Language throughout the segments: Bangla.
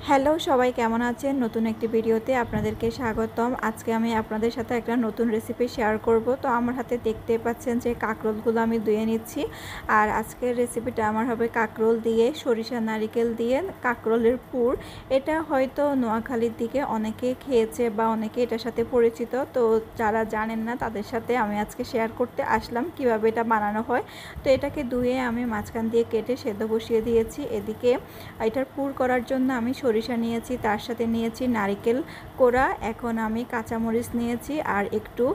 হ্যালো সবাই কেমন আছেন? নতুন একটি ভিডিওতে আপনাদেরকে স্বাগতম। আজকে আমি আপনাদের সাথে একটা নতুন রেসিপি শেয়ার করব। তো আমার হাতে দেখতে পাচ্ছেন যে কাঁকরোলগুলো আমি ধুয়ে নিচ্ছি। আর আজকের রেসিপিটা আমার হবে কাঁকরোল দিয়ে, সরিষা নারিকেল দিয়ে কাঁকরোলের পুর। এটা হয়তো নোয়াখালীর দিকে অনেকে খেয়েছে বা অনেকে এটার সাথে পরিচিত। তো যারা জানেন না তাদের সাথে আমি আজকে শেয়ার করতে আসলাম কিভাবে এটা বানানো হয়। তো এটাকে ধুয়ে আমি মাঝখান দিয়ে কেটে সেদ্ধ বসিয়ে দিয়েছি। এদিকে এটার পুর করার জন্য আমি সরিষা নিয়েছি, তার সাথে নিয়েছি নারকেল কোড়া, এখন আমি কাঁচামরিচ নিয়েছি আর একটু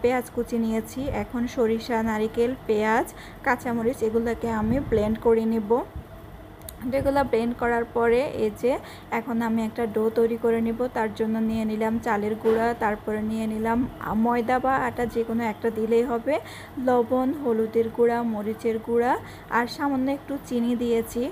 পেঁয়াজ কুচি নিয়েছি। এখন সরিষা, নারকেল, পেঁয়াজ, কাঁচামরিচ এগুলোকে আমি ব্লেন্ড করে নেব। এগুলো ব্লেন্ড করার পরে এই যে এখন আমি একটা ডো তৈরি করে নিব। তার জন্য নিয়ে নিলাম চালের গুঁড়া, তারপরে নিয়ে নিলাম ময়দা বা আটা, যে কোনো একটা দিলেই হবে, লবণ, হলুদের গুঁড়া, মরিচের গুঁড়া আর সামান্য একটু চিনি দিয়েছি।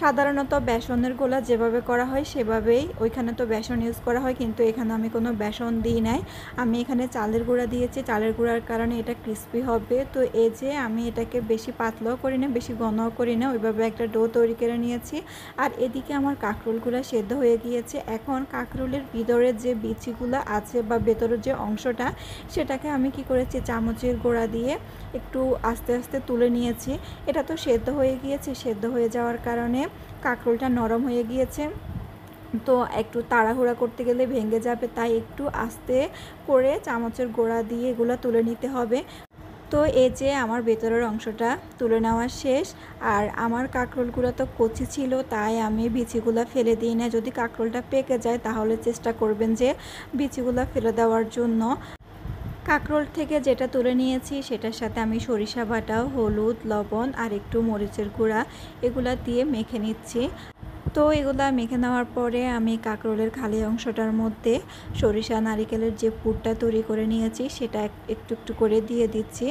সাধারণত বেসনের গোলা যেভাবে করা হয় সেভাবেই, ওইখানে তো বেসন ইউজ করা হয় কিন্তু এখানে আমি কোনো বেসন দিই নাই। আমি এখানে চালের গুঁড়া দিয়েছি, চালের গুঁড়ার কারণে এটা ক্রিস্পি হবে। তো এই যে আমি এটাকে বেশি পাতলাও করি না, বেশি ঘনও করি না, ওইভাবে একটা ডো তৈরি করে নিয়েছি। আর এদিকে আমার কাঁকরোলগুলো সেদ্ধ হয়ে গিয়েছে। এখন কাঁকরোলের ভিতরে যে বিচিগুলো আছে বা ভেতরের যে অংশটা, সেটাকে আমি কি করেছি, চামচের গোড়া দিয়ে একটু আস্তে আস্তে তুলে নিয়েছি। এটা তো সেদ্ধ হয়ে গিয়েছে, সেদ্ধ হয়ে যাওয়ার কারণে কাঁকরোলটা নরম হয়ে গিয়েছে। তো একটু তাড়াহুড়া করতে গেলে ভেঙে যাবে, তাই একটু আস্তে করে চামচের গোড়া দিয়ে এগুলো তুলে নিতে হবে। তো এই যে আমার ভেতরের অংশটা তুলে নেওয়া শেষ। আর আমার কাঁকরোলগুলো তো কচি ছিল, তাই আমি বিচিগুলো ফেলে দিই না। যদি কাঁকরোলটা পেকে যায় তাহলে চেষ্টা করবেন যে বিচিগুলো ফেলে দেওয়ার জন্য। কাঁকরোল থেকে যেটা তুলে নিয়েছি সেটার সাথে আমি সরিষা বাটা, হলুদ, লবণ আর একটু মরিচের গুঁড়া এগুলা দিয়ে মেখে নিচ্ছি। তো এগুলা মেখে নেওয়ার পরে আমি কাঁকরোলের খালি অংশটার মধ্যে সরিষা নারিকেলের যে পুরটা তৈরি করে নিয়েছি সেটা একটু একটু করে দিয়ে দিচ্ছি।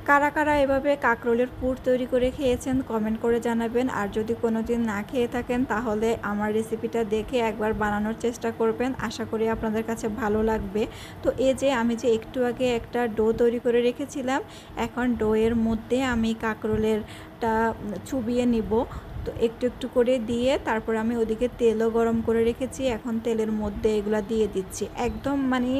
কারা কারা এভাবে কাঁকরোলের পুর তৈরি করে খেয়েছেন কমেন্ট করে জানাবেন। আর যদি কোনো দিন না খেয়ে থাকেন তাহলে আমার রেসিপিটা দেখে একবার বানানোর চেষ্টা করবেন, আশা করি আপনাদের কাছে ভালো লাগবে। তো এই যে আমি যে একটু আগে একটা ডো তৈরি করে রেখেছিলাম, এখন ডোয়ের মধ্যে আমি কাঁকরোলেরটা চুবিয়ে নিব। তো একটু একটু করে দিয়ে তারপর আমি ওদিকে তেলও গরম করে রেখেছি, এখন তেলের মধ্যে এগুলা দিয়ে দিচ্ছি। একদম মানে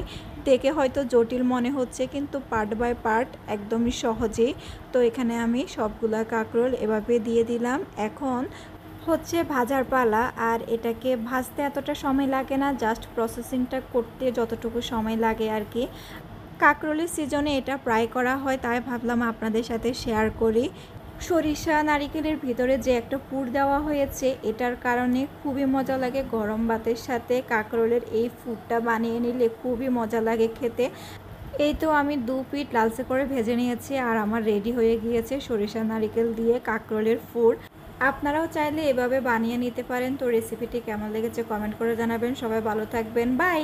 দেখে হয়তো জটিল মনে হচ্ছে কিন্তু পার্ট বাই পার্ট একদমই সহজেই। তো এখানে আমি সবগুলা কাঁকরোল এভাবে দিয়ে দিলাম। এখন হচ্ছে ভাজার পালা। আর এটাকে ভাজতে এতটা সময় লাগে না, জাস্ট প্রসেসিংটা করতে যতটুকু সময় লাগে আর কি। কাঁকরোলের সিজনে এটা ফ্রাই করা হয়, তাই ভাবলাম আপনাদের সাথে শেয়ার করি। সরিষা নারিকেলের ভিতরে যে একটা পুর দেওয়া হয়েছে, এটার কারণে খুবই মজা লাগে। গরম ভাতের সাথে কাঁকরোলের এই পুরটা বানিয়ে নিলে খুবই মজা লাগে খেতে। এই তো আমি 2 পিঠ লালচে করে ভেজে নিয়েছি আর আমার রেডি হয়ে গিয়েছে সরিষা নারিকেল দিয়ে কাঁকরোলের পুর। আপনারাও চাইলে এভাবে বানিয়ে নিতে পারেন। তো রেসিপিটি কেমন লেগেছে কমেন্ট করে জানাবেন। সবাই ভালো থাকবেন, বাই।